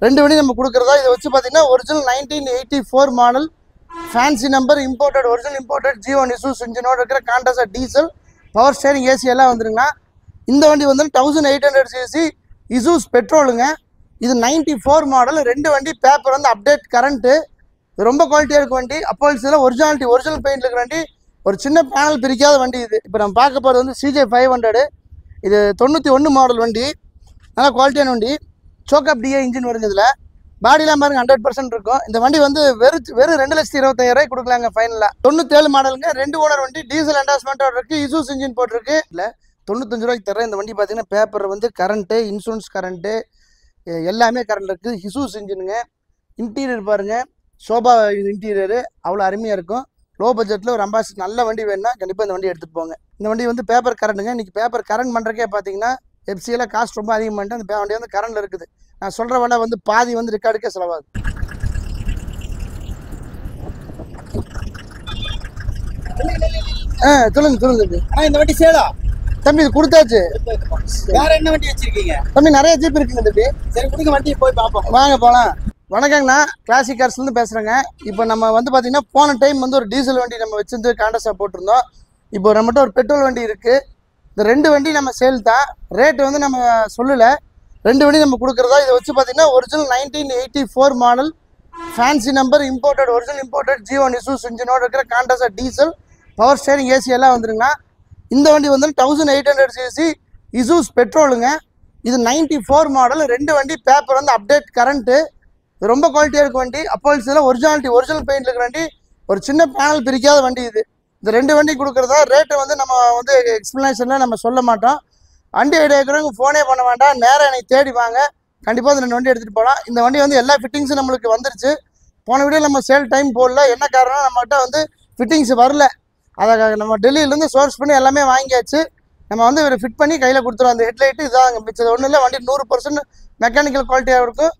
ரெண்டு வண்டி நம்ம கொடுக்குறதா. இதை வச்சு பார்த்தீங்கன்னா original 1984 model, fancy number, imported, original imported G1 Isuzu இன்ஜினோட இருக்கிற Contessa diesel, power steering, AC எல்லாம் வந்துருங்கண்ணா. இந்த வண்டி வந்து 1800 cc இசூஸ் பெட்ரோலுங்க. இது 94 மாடல். ரெண்டு வண்டி பேப்பர் வந்து அப்டேட், கரண்ட்டு, ரொம்ப குவாலிட்டியாக இருக்க வண்டி. அப்போல்ஸில் ஒரிஜினல் பெயிண்ட் இருக்கிற வண்டி. ஒரு சின்ன பேனல் பிரிக்காத வண்டி இது. இப்போ நம்ம பார்க்க போகிறது வந்து CJ 500. இது 91 மாடல் வண்டி, நல்லா குவாலிட்டியான வண்டி. சோக்கப் டிஏ இன்ஜின் வருங்க. இதில் பாடிலாம் பாருங்க 100% இருக்கும். இந்த வண்டி வந்து வெறும் 2,25,000 கொடுக்கலாங்க ஃபைனலாக. 97 மாடலுங்க, 2 ஓனர் வண்டி, டீசல் என்டாஸ்மெண்ட்டோட இருக்குது, இசூஸ் இன்ஜின் போட்டிருக்கு. இல்லை 95 ரூபாய்க்கு தரேன். இந்த வண்டி பார்த்தீங்கன்னா பேப்பர் வந்து கரண்ட்டு, இன்சூரன்ஸ் கரண்ட்டு, எல்லாமே கரண்ட் இருக்குது. இசூஸ் இன்ஜினுங்க. இன்டீரியர் பாருங்கள், சோபா இன்டீரியரு அவ்வளோ அருமையாக இருக்கும். லோ பட்ஜெட்டில் ஒரு அம்பாசிடர் நல்ல வண்டி வேணுன்னா கண்டிப்பாக இந்த வண்டி எடுத்துகிட்டு போங்க. இந்த வண்டி வந்து பேப்பர் கரண்ட்டுங்க. இன்றைக்கி பேப்பர் கரண்ட் பண்ணுறக்கே பார்த்தீங்கன்னா எஃப்சியில் காஸ்ட் ரொம்ப அதிகம் பண்ணிட்டு அந்த வண்டி வந்து கரண்டில் இருக்குது. நான் சொல்கிற விலை வந்து பாதி வந்து ரெக்கார்டுக்கே செலவாகுது. சொல்லுங்க. ஆனால் இந்த வண்டி சேலா தம்பி, இது கொடுத்தாச்சு. வேற என்ன வண்டி வச்சிருக்கீங்க தம்பி? நிறைய ஜீப் இருக்குங்க தம்பி. சரி, கொடுங்க, வண்டியை போய் பார்ப்போம். வாங்க போகலாம். வணக்கங்கண்ணா, கிளாசிக் கார்ஸ்லேருந்து பேசுகிறேங்க. இப்போ நம்ம வந்து பார்த்தீங்கன்னா போன டைம் வந்து ஒரு டீசல் வண்டி நம்ம வச்சிருந்து காண்டஸாக போட்டிருந்தோம். இப்போ நம்மகிட்ட ஒரு பெட்ரோல் வண்டி இருக்குது. இந்த ரெண்டு வண்டி நம்ம சேல் தான். ரேட்டு வந்து நம்ம சொல்லலை. ரெண்டு வண்டி நம்ம கொடுக்குறதா. இதை வச்சு பார்த்தீங்கன்னா original 1984 model, fancy number, imported, original imported G1 Isuzu இன்ஜினோட இருக்கிற Contessa diesel, power steering, AC எல்லாம் வந்துருங்கண்ணா. இந்த வண்டி வந்து 1800 cc இசூஸ் பெட்ரோலுங்க. இது 94 மாடல். ரெண்டு வண்டி பேப்பர் வந்து அப்டேட், கரண்ட்டு, ரொம்ப குவாலிட்டியாக இருக்க வண்டி. அப்போல்ஸில் ஒரிஜினல் பெயிண்ட் இருக்கிற வண்டி. ஒரு சின்ன பேனல் பிரிக்காத வண்டி இது. இந்த ரெண்டு வண்டி கொடுக்குறதா. ரேட்டு வந்து நம்ம வந்து எக்ஸ்ப்ளனேஷனில் நம்ம சொல்ல மாட்டோம். வண்டி ஐடியா இருக்கிறவங்க ஃபோனே பண்ண வேண்டாம், நேராக என்னை தேடி வாங்க. கண்டிப்பாக இந்த ரெண்டு வண்டி எடுத்துகிட்டு போகலாம். இந்த வண்டி வந்து எல்லா ஃபிட்டிங்ஸும் நம்மளுக்கு வந்துருச்சு. போன வீடியோ நம்ம சேல் டைம் போடல. என்ன காரணம், நம்மகிட்ட வந்து ஃபிட்டிங்ஸ் வரல. அதை நம்ம டெல்லியிலேருந்து சோர்ஸ் பண்ணி எல்லாமே வாங்கியாச்சு. நம்ம வந்து ஒரு ஃபிட் பண்ணி கையில் கொடுத்துருவோம். அந்த ஹெட்லைட்டு இதான் அங்கே மிச்சது ஒன்றும் இல்லை. வண்டி 100% மெக்கானிக்கல் குவாலிட்டியாக இருக்கும்.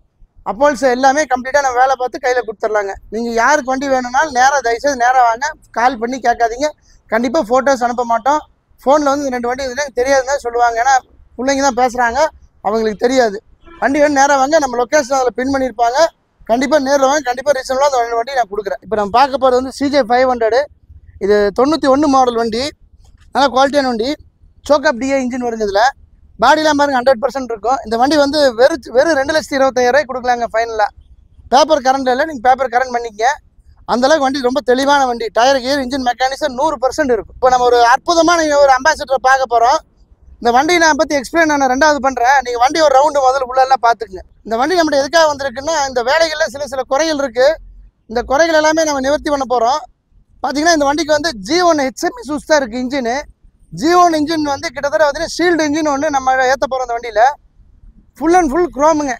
அப்போல்ஸ் எல்லாமே கம்ப்ளீட்டாக நம்ம வேலை பார்த்து கையில் கொடுத்துர்லாங்க. நீங்கள் யாருக்கு வண்டி வேணும்னாலும் நேராக தயவுசெய்து நேராக வாங்க. கால் பண்ணி கேட்காதீங்க. கண்டிப்பாக ஃபோட்டோஸ் அனுப்ப மாட்டோம். ஃபோனில் வந்து இந்த ரெண்டு வண்டி இதுன்னு தெரியாதுன்னு சொல்லுவாங்க. ஏன்னா பிள்ளைங்க தான் பேசுகிறாங்க, அவங்களுக்கு தெரியாது. வண்டி வேணும் நேராக வாங்க. நம்ம லொக்கேஷன் அதில் பின் பண்ணியிருப்பாங்க. கண்டிப்பாக நேரில் வாங்க. கண்டிப்பாக ரீசனபிளாக அந்த ரெண்டு வண்டி நான் கொடுக்குறேன். இப்போ நம்ம பார்க்க போகிறது வந்து CJ 500. இது 91 மாடல் வண்டி, நல்லா குவாலிட்டியான வண்டி. சோக்கப் டிஏ இன்ஜின் வருங்க. இதில் பாடிலாம் பாருங்க 100% இருக்கும். இந்த வண்டி வந்து வெறும் 2,25,000 கொடுக்கலாங்க ஃபைனலாக. பேப்பர் கரண்ட் இல்லை, நீங்கள் பேப்பர் கரண்ட் பண்ணிக்க. அந்தளவுக்கு வண்டி ரொம்ப தெளிவான வண்டி. டயர், கியர், இன்ஜின் மெக்கானிசம் 100% இருக்கும். இப்போ நம்ம ஒரு அற்புதமான ஒரு அம்பாசிடரை பார்க்க போகிறோம். இந்த வண்டியை நான் பற்றி எக்ஸ்பிளைன் நான் ரெண்டாவது பண்ணுறேன். நீங்கள் வண்டி ஒரு ரவுண்டு முதல்ல உள்ளெல்லாம் பார்த்துக்குங்க. இந்த வண்டி நம்மகிட்ட எதுக்காக வந்திருக்குன்னா, இந்த வேலைகளில் சில குறைகள் இருக்குது. இந்த குறைகள் எல்லாமே நம்ம நிவர்த்தி பண்ண போகிறோம். பார்த்தீங்கன்னா இந்த வண்டிக்கு வந்து G1 HM இசூஸ் தான் இருக்குது இன்ஜினு. G1 இன்ஜின் வந்து கிட்டத்தட்ட பார்த்தீங்கன்னா ஷீல்டு இன்ஜின் ஒன்று நம்ம ஏற்ற போகிறோம். அந்த வண்டியில் ஃபுல் அண்ட் ஃபுல் குரோமுங்க.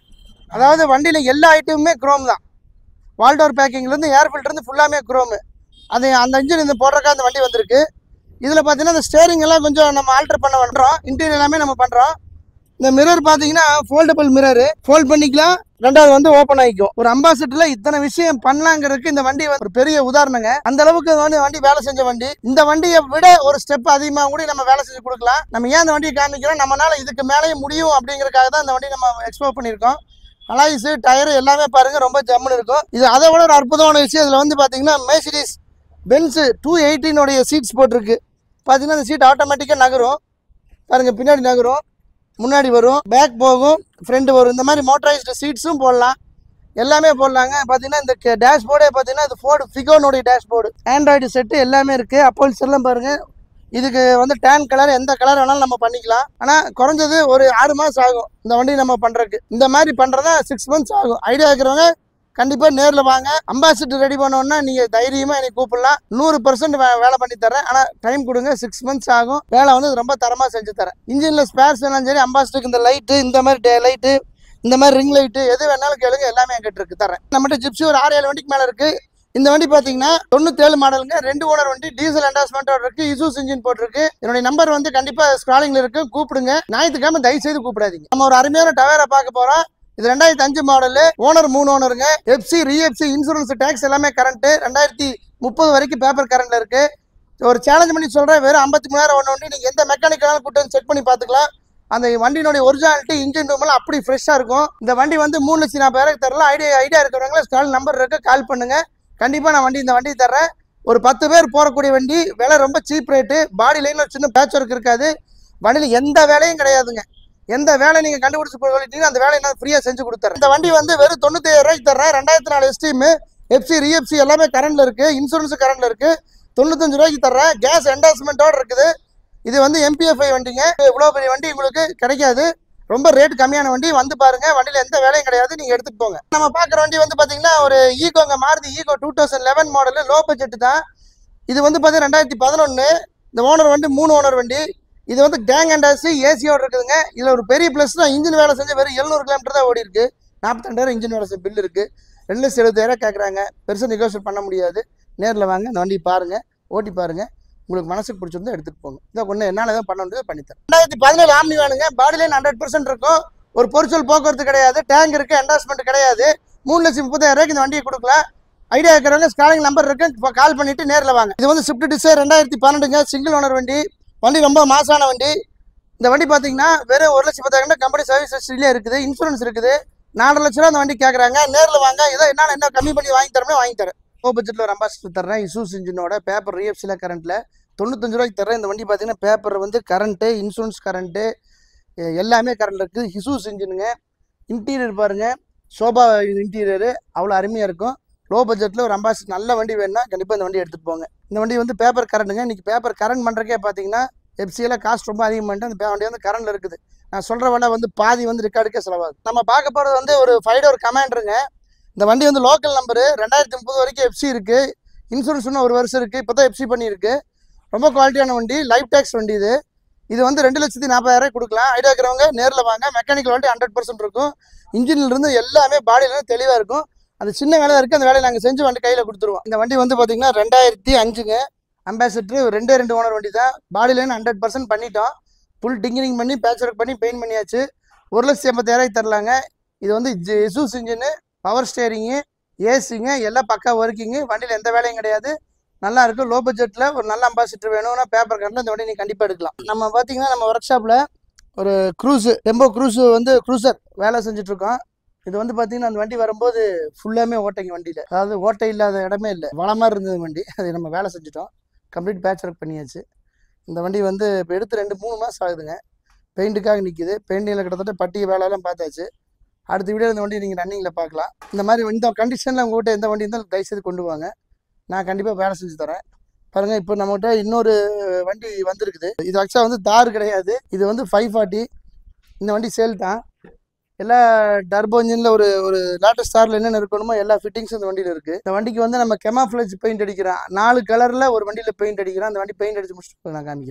அதாவது வண்டியில் எல்லா ஐட்டமுமே குரோம் தான். வால்டோர் பேக்கிங்லேருந்து ஏர் ஃபில்டர்லேருந்து ஃபுல்லாமே குரோமு. அது அந்த இன்ஜின் இந்த போடுறக்கா அந்த வண்டி வந்திருக்கு. இதில் பார்த்தீங்கன்னா இந்த ஸ்டேரிங் எல்லாம் கொஞ்சம் நம்ம ஆல்டர் பண்ண பண்ணுறோம். இன்டீரியர் எல்லாமே நம்ம பண்ணுறோம். இந்த மிரர் பார்த்தீங்கன்னா ஃபோல்டபுள் மிரரு, ஃபோல்ட் பண்ணிக்கலாம், ரெண்டாவது வந்து ஓப்பன் ஆகிக்கும். ஒரு அம்பாசிடரில் இத்தனை விஷயம் பண்ணலாங்கிறதுக்கு இந்த வண்டி ஒரு பெரிய உதாரணங்க. அந்த அளவுக்கு வந்து வண்டி வேலை செஞ்ச வண்டி. இந்த வண்டியை விட ஒரு ஸ்டெப் அதிகமாக கூட நம்ம வேலை செஞ்சு கொடுக்கலாம். நம்ம ஏன் இந்த வண்டியை காமிக்கிறோம், நம்மளால இதுக்கு மேலேயும் முடியும் அப்படிங்கிறதுக்காக தான் இந்த வண்டி நம்ம எக்ஸ்ப்ளோர் பண்ணியிருக்கோம். அலாய்ஸு, டயரு எல்லாமே பாருங்க ரொம்ப ஜம்முன்னு இருக்கும். இது அதை விட ஒரு அற்புதமான விஷயம். இதில் வந்து பார்த்தீங்கன்னா மெர்சிடிஸ் பென்ஸ் 218 சீட்ஸ் போட்டிருக்கு. பார்த்தீங்கன்னா இந்த சீட் ஆட்டோமேட்டிக்காக நகரும் பாருங்க. பின்னாடி நகரும், முன்னாடி வரும், பேக் போகும், ஃப்ரண்ட் வரும். இந்த மாதிரி மோட்டரைஸ்டு சீட்ஸும் போடலாம், எல்லாமே போடலாங்க. பார்த்தீங்கன்னா இந்த டேஷ்போர்டே பார்த்தீங்கன்னா இது ஃபோர்டு ஃபிகோனுடைய டேஷ்போர்டு. ஆண்ட்ராய்டு செட்டு எல்லாமே இருக்குது. அப்போல்ஸ் எல்லாம் பாருங்கள். இதுக்கு வந்து டேன் கலர், எந்த கலர் வேணாலும் நம்ம பண்ணிக்கலாம். ஆனால் குறைஞ்சது ஒரு 6 மாதம் ஆகும் இந்த வண்டி நம்ம பண்ணுறதுக்கு. இந்த மாதிரி பண்ணுறதா 6 months ஆகும். ஐடியா இருக்கிறவங்க கண்டிப்பாக நேரில் வாங்க. அம்பாசிடர் ரெடி பண்ணோன்னா நீங்கள் தைரியமாக என்னை கூப்பிடலாம். 100% வேலை பண்ணி தரேன். ஆனால் டைம் கொடுங்க, 6 months ஆகும். வேலை வந்து ரொம்ப தரமாக செஞ்சு தரேன். இன்ஜினில் ஸ்பேர்ஸ் வேணாலும் சரி, அம்பாசிடருக்கு இந்த லைட்டு, இந்த மாதிரி லைட்டு, இந்த மாதிரி ரிங் லைட்டு எது வேணாலும் கேளுங்க, எல்லாமே என்கிட்ட இருக்கு தரேன். நம்மகிட்ட ஜிப்சி ஒரு 6-7 வண்டிக்கு மேலே இருக்குது. இந்த வண்டி பார்த்தீங்கன்னா 97 மாடலுங்க, 2 ஓனர் வண்டி, டீசல் என்டாஸ்மெண்ட்டோட இருக்குது, இசூஸ் இன்ஜின் போட்டிருக்கு. என்னுடைய நம்பர் வந்து கண்டிப்பாக ஸ்க்ராலிங்கில் இருக்குது, கூப்பிடுங்க. ஞாயிற்றுக்கிழமை தயவு செய்து கூப்பிடாதீங்க. நம்ம ஒரு அருமையான டவேரா பார்க்க போகிறோம். இது 2005 மாடலு, ஓனர் 3 ஓனருங்க. எஃப்சி, ரீஎஃப்சி, இன்சூரன்ஸ், டேக்ஸ் எல்லாமே கரண்ட்டு. 2030 வரைக்கும் பேப்பர் கரண்ட்ல இருக்கு. ஒரு சேலஞ்ச் பண்ணி சொல்கிறேன், வெறும் 53,000 ஒன்று வண்டி நீங்கள் எந்த மெக்கானிக்கலாலும் கூட்டு வந்து செக் பண்ணி பார்த்துக்கலாம். அந்த வண்டியினுடைய ஒரிஜினாலிட்டி இன்ஜின் ரூம் எல்லாம் அப்படி ஃப்ரெஷ்ஷாக இருக்கும். இந்த வண்டி வந்து 3,40,000 தரலாம். ஐடியா இருக்கிறவங்கள கால் நம்பர் இருக்கு, கால் பண்ணுங்க. கண்டிப்பாக நான் இந்த வண்டி தர்றேன். ஒரு 10 பேர் போகக்கூடிய வண்டி, விலை ரொம்ப சீப் ரேட்டு. பாடி லைனில் சின்ன பேட்ச் ஒர்க் இருக்காது. வண்டியில் எந்த வேலையும் கிடையாதுங்க. எந்த வேலை நீங்கள் கண்டுபிடிச்சி சொல்லிட்டீங்கன்னா அந்த வேலையை நான் ஃப்ரீயாக செஞ்சு கொடுத்துறேன். இந்த வண்டி வந்து வெறும் 95,000 தர்றேன். 2004 எஸ்டீமு, எஃப்சி ரீஎஃப்சி எல்லாமே கரண்டில் இருக்குது. இன்சூரன்ஸு கரண்டில் இருக்குது. 95 ரூபாய்க்கு தர்றேன். கேஸ் என்டாஸ்மெண்ட்டோடு இருக்குது. இது வந்து எம்பிஎஃப்ஐ வண்டிங்க. இவ்வளோ பெரிய வண்டி உங்களுக்கு கிடைக்காது. ரொம்ப ரேட் கம்மியான வண்டி. வந்து பாருங்க, வண்டியில் எந்த வேலையும் கிடையாது, நீங்கள் எடுத்துகிட்டு போங்க. நம்ம பார்க்குற வண்டி வந்து பார்த்தீங்கன்னா ஒரு ஈகோங்க, Maruti Eeco 2011 model, low budget தான். இது வந்து பார்த்தீங்கன்னா 2011. இந்த ஓனர் வண்டி 3 ஓனர் வண்டி. இது வந்து டேங் அண்டாசி ஏசியோடு இருக்குதுங்க. இதில் ஒரு பெரிய ப்ளஸ் தான், இன்ஜின் வேலை செஞ்சு வெறும் 700 கிலோமீட்டர் தான் ஓடி இருக்கு. 42,000 இன்ஜின் வேலை பில் இருக்குது. 2,70,000 கேட்குறாங்க. பெருசாக நெகோசியேட் பண்ண முடியாது. நேரில் வாங்க, இந்த வண்டி பாருங்கள், ஓட்டி பாருங்கள். உங்களுக்கு மனசுக்கு பிடிச்சிருந்தா எடுத்துகிட்டு போங்க. இதை ஒன்று என்னால் எதாவது பண்ண முடியாது, பண்ணித்தரேன். 2017 ஆம்னி வேணுங்க. பாடி லைன் 100% இருக்கும். ஒரு பொருட்கள் போக்குவரத்து கிடையாது. டேங்க் இருக்குது, என்டாஸ்மெண்ட் கிடையாது. 3,30,000 இந்த வண்டியை கொடுக்கலாம். ஐடியா இருக்கிறவங்க ஸ்காலிங் நம்பர் இருக்கு, இப்போ கால் பண்ணிட்டு நேரில் வாங்க. இது வந்து ஸ்விஃப்ட் டிசைர் 2012ங்க, சிங்கிள் ஓனர் வண்டி. வண்டி ரொம்ப மாசான வண்டி. இந்த வண்டி பார்த்தீங்கன்னா வெறும் 1,10,000 கம்பெனி சர்வீஸ் ஹிஸ்ட்ரியிலே இருக்குது. இன்சூரன்ஸ் இருக்குது. 4 லட்ச ரூபா அந்த வண்டி கேட்குறாங்க. நேரில் வாங்க, ஏதோ என்னால் என்ன கம்மி பண்ணி வாங்கி தரணும், வாங்கி தரேன். லோ பட்ஜெட்டில் ஒரு அம்பாசிடர் தர்றேன். இசூஸ் இன்ஜினோட பேப்பர் ரீஎஃப்சியில் கரண்ட்டில் 95 ரூபாய்க்கு தர்றேன். இந்த வண்டி பார்த்தீங்கன்னா பேப்பர் வந்து கரண்ட்டு, இன்சூரன்ஸ் கரண்ட்டு, எல்லாமே கரண்ட் இருக்குது. ஹிசூஸ் இன்ஜினுங்க. இன்டீரியர் பாருங்கள், சோபா இன்டீரியரு அவ்வளோ அருமையாக இருக்கும். லோ பட்ஜெட்டில் ஒரு அம்பாசிடர் நல்ல வண்டி வேணும்னா கண்டிப்பாக இந்த வண்டி எடுத்துகிட்டு போங்க. இந்த வண்டி வந்து பேப்பர் கரண்ட்டுங்க. இன்றைக்கி பேப்பர் கரண்ட் பண்ணுறக்கே பார்த்தீங்கன்னா எஃப்சியில் காஸ்ட் ரொம்ப அதிகம் பண்ணிட்டு அந்த வண்டி வந்து கரண்டில் இருக்குது. நான் சொல்கிற விலை வந்து பாதி வந்து ரெக்கார்டுக்கே செலவாகுது. நம்ம பார்க்க போகிறது வந்து ஒரு 5 டோர் கமாண்டருங்க. இந்த வண்டி வந்து லோக்கல் நம்பரு. 2030 வரைக்கும் எஃப்சி இருக்குது. இன்சூரன்ஸ் இன்னும் 1 வருஷம் இருக்குது. இப்போ தான் எஃப்சி பண்ணியிருக்கு. ரொம்ப குவாலிட்டியான வண்டி, லைஃப் டேக்ஸ் வண்டி. இது வந்து 2,40,000 கொடுக்கலாம். ஐடியா இருக்கிறவங்க நேரில் வாங்க. மெக்கானிக்கல் வண்டி 100% இருக்கும். இன்ஜின்லேருந்து எல்லாமே பாடியிலேருந்து தெளிவாக இருக்கும். அந்த சின்ன வேலை இருக்குது, அந்த வேலையை நாங்கள் செஞ்சு வண்டி கையில் கொடுத்துருவோம். இந்த வண்டி வந்து பார்த்தீங்கன்னா 2005ங்க, அம்பாசிடர் 2 ஓனர் வண்டி தான். பாடி லைன் 100% பண்ணிட்டோம். ஃபுல் டிங்கரிங் பண்ணி பேட்ச் ஒர்க் பண்ணி பெயிண்ட் பண்ணியாச்சு. 1,80,000 தரலாங்க. இது வந்து எசூஸ் இன்ஜினு, பவர் ஸ்டேரிங்கு, ஏசிங்க, எல்லாம் பக்கா ஒர்க்கிங்கு. வண்டியில் எந்த வேலையும் கிடையாது. நல்லா இருக்கும். லோ பட்ஜெட்டில் ஒரு நல்ல அம்பாசிடர் வேணும்னா பேப்பர் கரண்டில் இந்த வண்டி நீங்கள் கண்டிப்பாக எடுக்கலாம். நம்ம பார்த்தீங்கன்னா நம்ம ஒர்க் ஷாப்பில் ஒரு டெம்போ க்ரூஸர் வேலை செஞ்சுட்ருக்கோம். இது வந்து பார்த்தீங்கன்னா அந்த வண்டி வரும்போது ஃபுல்லாமே ஓட்டைங்க வண்டியில். அதாவது ஓட்டை இல்லாத இடமே இல்லை, வள மாதிரி இருந்தது வண்டி. அது நம்ம வேலை செஞ்சுட்டோம், கம்ப்ளீட் பேட்ச் ஒர்க் பண்ணியாச்சு. இந்த வண்டி வந்து இப்போ எடுத்து 2-3 மாதம் ஆகுதுங்க. பெயிண்ட்டுக்காக நிற்கிது. பெயிண்டிங்கில் கிட்டத்தட்ட பட்டி வேலையெல்லாம் பார்த்தாச்சு. அடுத்த வீடியோ இந்த வண்டி நீங்கள் ரன்னிங்கில் பார்க்கலாம். இந்த மாதிரி இந்த கண்டிஷனில் உங்கள்கிட்ட எந்த வண்டி இருந்தாலும் தயவுசெய்து கொண்டு வாங்க, நான் கண்டிப்பாக வேலை செஞ்சு தரேன். பாருங்கள், இப்போ நம்மகிட்ட இன்னொரு வண்டி வந்திருக்குது. இது ஆக்சுவலாக வந்து தார் கிடையாது, இது வந்து 540. இந்த வண்டி சேல் தான். எல்லா டர்போ இன்ஜினில் ஒரு லேட்டஸ்ட் ஸ்டாரில் என்னென்ன இருக்கணுமோ எல்லா ஃபிட்டிங்ஸும் இந்த வண்டியில் இருக்குது. இந்த வண்டிக்கு வந்து நம்ம கெமாஃப்ளேஜ் பெயிண்ட் அடிக்கிறோம். 4 கலரில் ஒரு வண்டியில் பெயிண்ட் அடிக்கிறோம். அந்த வண்டி பெயிண்ட் அடித்து முடிச்சுட்டு நான் காமிக்கிறேன்.